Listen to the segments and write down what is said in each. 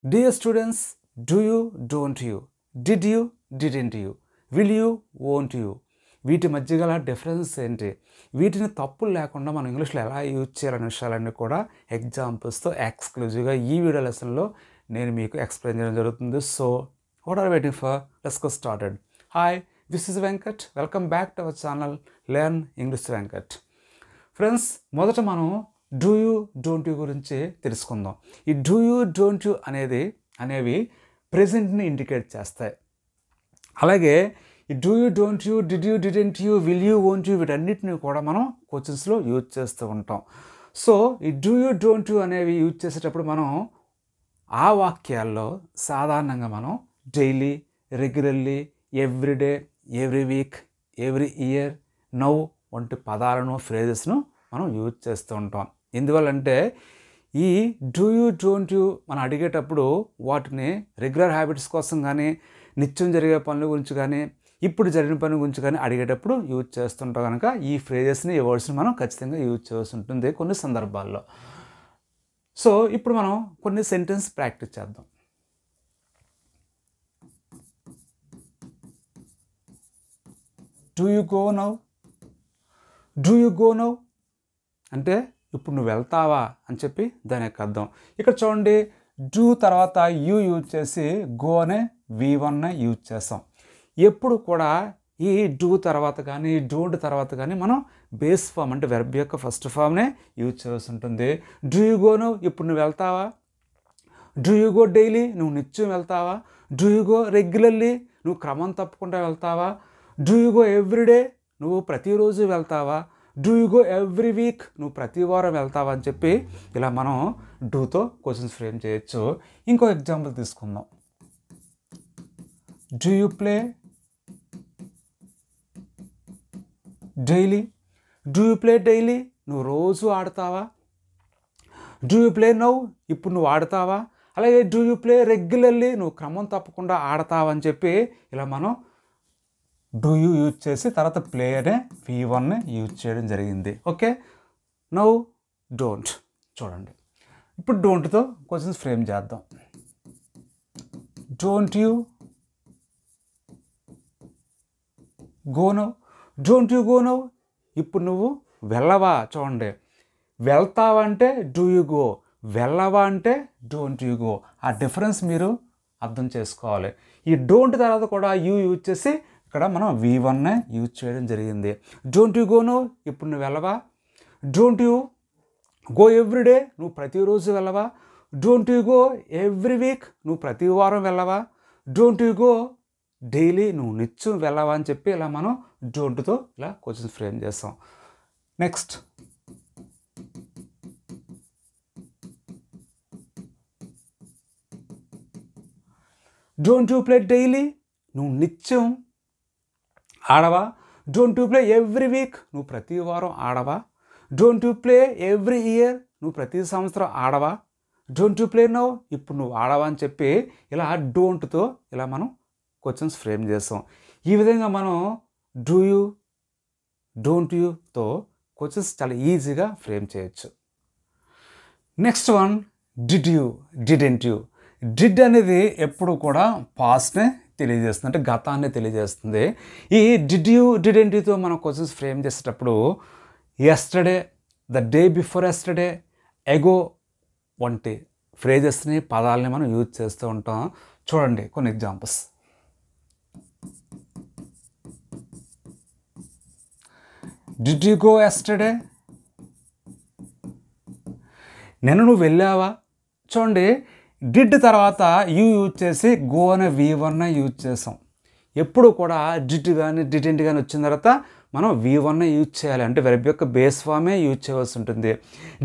Dear students, do you, don't you? Did you, didn't you? Will you, won't you? వీటి మధ్య గల difference ఏంటి, వీటిని తప్పులు లేకుండా మనం ఇంగ్లీష్లో ఎలా యూజ్ చేయాలనే విషయాలన్నీ కూడా ఎగ్జాంపుల్స్తో ఎక్స్క్లూజివ్గా ఈ వీడియో లెసన్లో నేను మీకు ఎక్స్ప్లెయిన్ చేయడం జరుగుతుంది. So what are waiting for, let's get started. Hi, this is Venkat. Welcome back to our channel learn English Venkat. Friends, మొదట మనం డూ యూ, డోంట్ యూ గురించి తెలుసుకుందాం. ఈ డూ యూ, డోంట్ యూ అనేవి ప్రెజెంట్ని ఇండికేట్ చేస్తాయి. అలాగే ఈ do you, don't you, did you, didn't you, will you, won't you, వీటన్నిటిని కూడా మనం క్వశ్చన్స్లో యూజ్ చేస్తూ ఉంటాం. సో ఈ డూ యూ, డోంట్ యూ అనేవి యూజ్ చేసేటప్పుడు మనం ఆ వాక్యాల్లో సాధారణంగా మనం daily, regularly, everyday, every week, every year, now వంటి పదాలను, ఫ్రేజెస్ను మనం యూజ్ చేస్తూ ఉంటాం. ఎందువల్లంటే ఈ డూ యూ, డోంట్ యూ మనం అడిగేటప్పుడు వాటిని రెగ్యులర్ హ్యాబిట్స్ కోసం కానీ, నిత్యం జరిగే పనుల గురించి కానీ, ఇప్పుడు జరిగిన పని గురించి కానీ అడిగేటప్పుడు యూజ్ చేస్తుంటాం. కనుక ఈ ఫ్రేజెస్ని, ఈ వర్డ్స్ని మనం ఖచ్చితంగా యూజ్ చేయాల్సి ఉంటుంది కొన్ని సందర్భాల్లో. సో ఇప్పుడు మనం కొన్ని సెంటెన్స్ ప్రాక్టీస్ చేద్దాం. Do you go now? Do you go now అంటే ఇప్పుడు నువ్వు వెళ్తావా అని చెప్పి దాని యొక్క అర్థం. ఇక్కడ చూడండి, డూ తర్వాత యూ యూజ్ చేసి గో అనే V1 యూజ్ చేస్తాం. ఎప్పుడు కూడా ఈ డూ తర్వాత కానీ, డోంట్ తర్వాత కానీ మనం బేస్ ఫామ్ అంటే వెర్బ్ యొక్క ఫస్ట్ ఫామ్నే యూజ్ చేయాల్సి ఉంటుంది. డూ యూ గో నౌ, ఇప్పుడు నువ్వు వెళ్తావా? డూ యూ గో డైలీ, నువ్వు నిత్యం వెళ్తావా? డూ యూ గో రెగ్యులర్లీ, నువ్వు క్రమం తప్పకుండా వెళ్తావా? డూ యూ గో ఎవ్రీడే, నువ్వు ప్రతిరోజు వెళ్తావా? Do you go every week, నువ్వు ప్రతి వారం వెళ్తావా అని చెప్పి ఇలా మనం డూతో క్వశ్చన్స్ ఫ్రేమ్ చేయొచ్చు. ఇంకో ఎగ్జాంపుల్ తీసుకుందాం. Do you play daily? Do you play daily, నువ్వు రోజు ఆడతావా? డూ యూ ప్లే నౌ, ఇప్పుడు నువ్వు ఆడతావా? అలాగే డూ యూ ప్లే రెగ్యులర్లీ, నువ్వు క్రమం తప్పకుండా ఆడతావా అని చెప్పి ఇలా మనం డూ యూ యూజ్ చేసి తర్వాత ప్లే అనే V1 యూజ్ చేయడం జరిగింది. ఓకే, నౌ డోంట్ చూడండి. ఇప్పుడు డోంట్తో క్వశ్చన్స్ ఫ్రేమ్ చేద్దాం. Don't you go now? Don't you go now, ఇప్పుడు నువ్వు వెళ్ళవా? చూడండి, వెళ్తావా అంటే డూ యూ గో, వెళ్ళవా అంటే డోంట్ యూ గో. ఆ డిఫరెన్స్ మీరు అర్థం చేసుకోవాలి. ఈ డోంట్ తర్వాత కూడా యూ యూజ్ చేసి ఇక్కడ మనం V1 యూజ్ చేయడం జరిగింది. డోంట్ యూ గో నౌ, ఇప్పుడు నువ్వు వెళ్ళవా? డోంట్ యూ గో ఎవ్రీడే, నువ్వు ప్రతిరోజు వెళ్ళవా? Don't you go every week, నువ్వు ప్రతి వారం వెళ్ళవా? డోంట్ యూ గో డైలీ, నువ్వు నిత్యం వెళ్ళవా అని చెప్పి ఇలా మనం డోంట్తో ఇలా క్వశ్చన్స్ ఫ్రేమ్ చేస్తాం. Next, don't you play daily, నువ్వు నిత్యం ఆడవా? Don't you play every week, నువ్వు ప్రతి వారం ఆడవా? Don't you play every year, నువ్వు ప్రతి సంవత్సరం ఆడవా? డోంట్ యూ ప్లే నౌ, ఇప్పుడు నువ్వు ఆడవా అని చెప్పి ఇలా డోంట్తో ఇలా మనం క్వశ్చన్స్ ఫ్రేమ్ చేస్తాం. ఈ విధంగా మనం డూ యూ, డోంట్ యూతో క్వశ్చన్స్ చాలా ఈజీగా ఫ్రేమ్ చేయొచ్చు. Next one, did you, didn't you. Did అనేది ఎప్పుడు కూడా పాస్ట్నే తెలియజేస్తుంది, అంటే గతాన్ని తెలియజేస్తుంది. ఈ డిడ్ యూ, డిడెంట్ యూతో మనం క్వశ్చన్స్ ఫ్రేమ్ చేసేటప్పుడు yesterday, the day before yesterday, ago వంటి ఫ్రేజెస్ని, పదాలని మనం యూజ్ చేస్తూ ఉంటాం. చూడండి కొన్ని examples. Did you go yesterday, నిన్న నువ్వు వెళ్ళావా? చూడండి, డిడ్ తర్వాత యూ యూజ్ చేసి గో అనే V1 యూజ్ చేసాం. ఎప్పుడు కూడా డిడ్ కానీ, డిడెంట్ కానీ వచ్చిన తర్వాత మనం V1 యూజ్ చేయాలి, అంటే వెర్బ్ యొక్క బేస్ ఫామే యూజ్ చేయవలసి ఉంటుంది.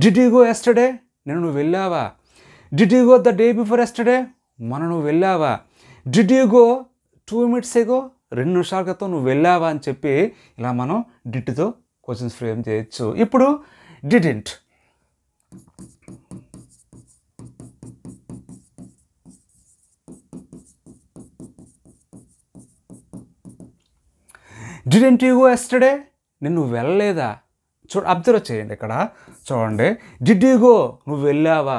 డిడ్ యూ గో యెస్టర్డే, నిన్న నువ్వు వెళ్ళావా? Did you go the day before yesterday, మొన్న నువ్వు వెళ్ళావా? Did you go 2 minutes ago, 2 నిమిషాల క్రితం నువ్వు వెళ్ళావా అని చెప్పి ఇలా మనం డిడ్తో క్వశ్చన్స్ ఫ్రేమ్ చేయొచ్చు. ఇప్పుడు didn't. Didn't you go yesterday, నిన్ను వెళ్ళలేదా? అబ్జర్వ్ చేయండి, ఇక్కడ చూడండి, డిడ్ యూ గో, నువ్వు వెళ్ళావా?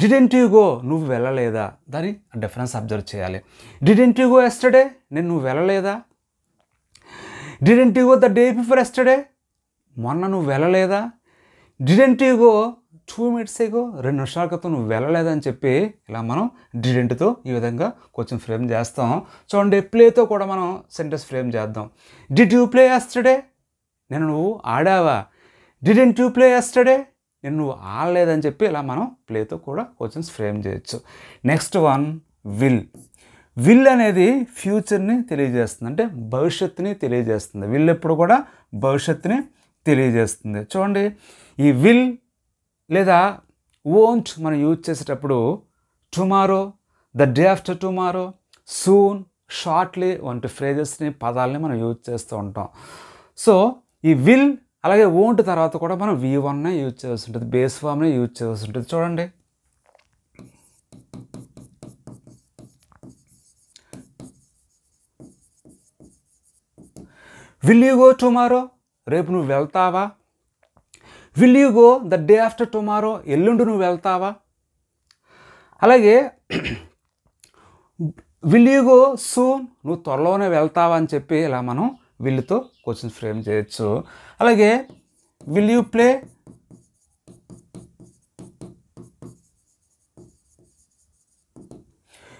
డిడెంట్ యూ గో, నువ్వు వెళ్ళలేదా, దాని డిఫరెన్స్ అబ్జర్వ్ చేయాలి. డిడెంట్ యూ గో ఎస్టర్డే, నేను నువ్వు వెళ్ళలేదా. Didn't you go the day before yesterday, మొన్న నువ్వు వెళ్ళలేదా. Didn't you go 2 minutes ago, 2 నిమిషాల క్రితం నువ్వు వెళ్ళలేదని చెప్పి ఇలా మనం డిడెంట్తో ఈ విధంగా క్వశ్చన్ ఫ్రేమ్ చేస్తాం. చూడండి, ప్లేతో కూడా మనం సెంటెన్స్ ఫ్రేమ్ చేద్దాం. డిడ్ యూ ప్లే ఎస్టర్డే, నేను నువ్వు ఆడావా. డిడెంట్ యూ ప్లే ఎస్టర్డే, నేను నువ్వు ఆడలేదని చెప్పి ఇలా మనం ప్లేతో కూడా క్వశ్చన్స్ ఫ్రేమ్ చేయొచ్చు. Next one, will. విల్ అనేది ఫ్యూచర్ని తెలియజేస్తుంది, అంటే భవిష్యత్తుని తెలియజేస్తుంది. విల్ ఎప్పుడు కూడా భవిష్యత్తుని తెలియజేస్తుంది. చూడండి, ఈ విల్ లేదా వోంట్ మనం యూజ్ చేసేటప్పుడు tomorrow, the day after tomorrow, soon, shortly వంటి ఫ్రేజెస్ని, పదాలని మనం యూజ్ చేస్తూ ఉంటాం. సో ఈ విల్ అలాగే వోంట్ తర్వాత కూడా మనం V1నే యూజ్ చేయాల్సి ఉంటుంది, బేస్ ఫామ్నే యూజ్ చేయాల్సి ఉంటుంది. చూడండి, విల్ యూ గో టుమారో, రేపు నువ్వు వెళ్తావా. Will you go the day after tomorrow, ఎల్లుండి నువ్వు వెళ్తావా. అలాగే విల్ యూ గో సూన్, నువ్వు త్వరలోనే వెళ్తావా అని చెప్పి ఇలా మనం విల్తో క్వశ్చన్ ఫ్రేమ్ చేయొచ్చు. అలాగే will you play,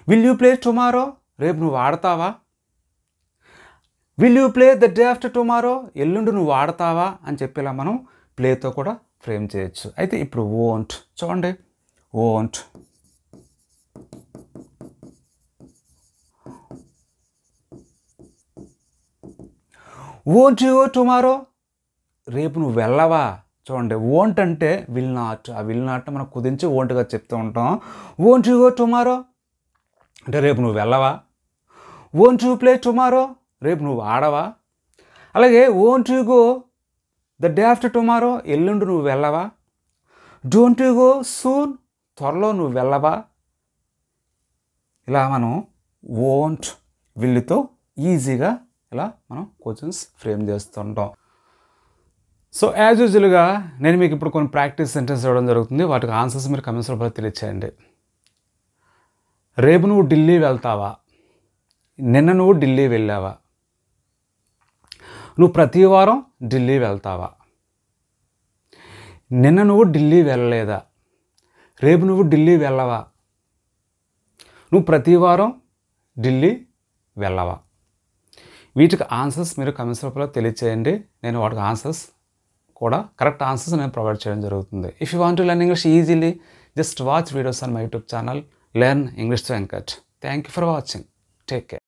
will you play tomorrow, రేపు నువ్వు ఆడతావా. Will you play the day after tomorrow, ఎల్లుండి నువ్వు ఆడతావా అని చెప్పి ఇలా మనం ప్లేతో కూడా ఫ్రేమ్ చేయొచ్చు. అయితే ఇప్పుడు వోంట్ చూడండి, won't. Won't you go tomorrow, రేపు నువ్వు వెళ్ళవా. చూడండి, వోంట్ అంటే విల్ నాట్, ఆ విల్ నాట్ మనం కుదించి వోంట్గా చెప్తూ ఉంటాం. వోంట్ యూ గో టుమారో అంటే రేపు నువ్వు వెళ్ళవా. వోంట్ యూ ప్లే టుమారో, రేపు నువ్వు ఆడవా. అలాగే won't you go the day after tomorrow, ఎల్లుండి నువ్వు వెళ్ళవా. డోంట్ యూ గో సూన్, త్వరలో నువ్వు వెళ్ళవా. ఇలా మనం వోంట్, విల్తో ఈజీగా ఇలా మనం క్వశ్చన్స్ ఫ్రేమ్ చేస్తుంటాం. సో యాజ్ యూజువల్గా నేను మీకు ఇప్పుడు కొన్ని ప్రాక్టీస్ సెంటెన్స్ ఇవ్వడం జరుగుతుంది, వాటికి ఆన్సర్స్ మీరు కమెంట్స్ రూపంలో తెలియచేయండి. రేపు నువ్వు ఢిల్లీ వెళ్తావా, నిన్న నువ్వు ఢిల్లీ వెళ్ళావా. నువ్వు ప్రతి వారం ఢిల్లీ వెళ్తావా. నిన్న నువ్వు ఢిల్లీ వెళ్ళలేదా. రేపు నువ్వు ఢిల్లీ వెళ్ళవా. నువ్వు ప్రతి వారం ఢిల్లీ వెళ్ళవా. వీటికి ఆన్సర్స్ మీరు కమెంట్స్ రూపంలో తెలియచేయండి, నేను వాటికి ఆన్సర్స్ కూడా కరెక్ట్ ఆన్సర్స్ నేను ప్రొవైడ్ చేయడం జరుగుతుంది. If you want to learn English easily, just watch videos on my YouTube channel learn English to Venkat. Thank you for watching. Take care.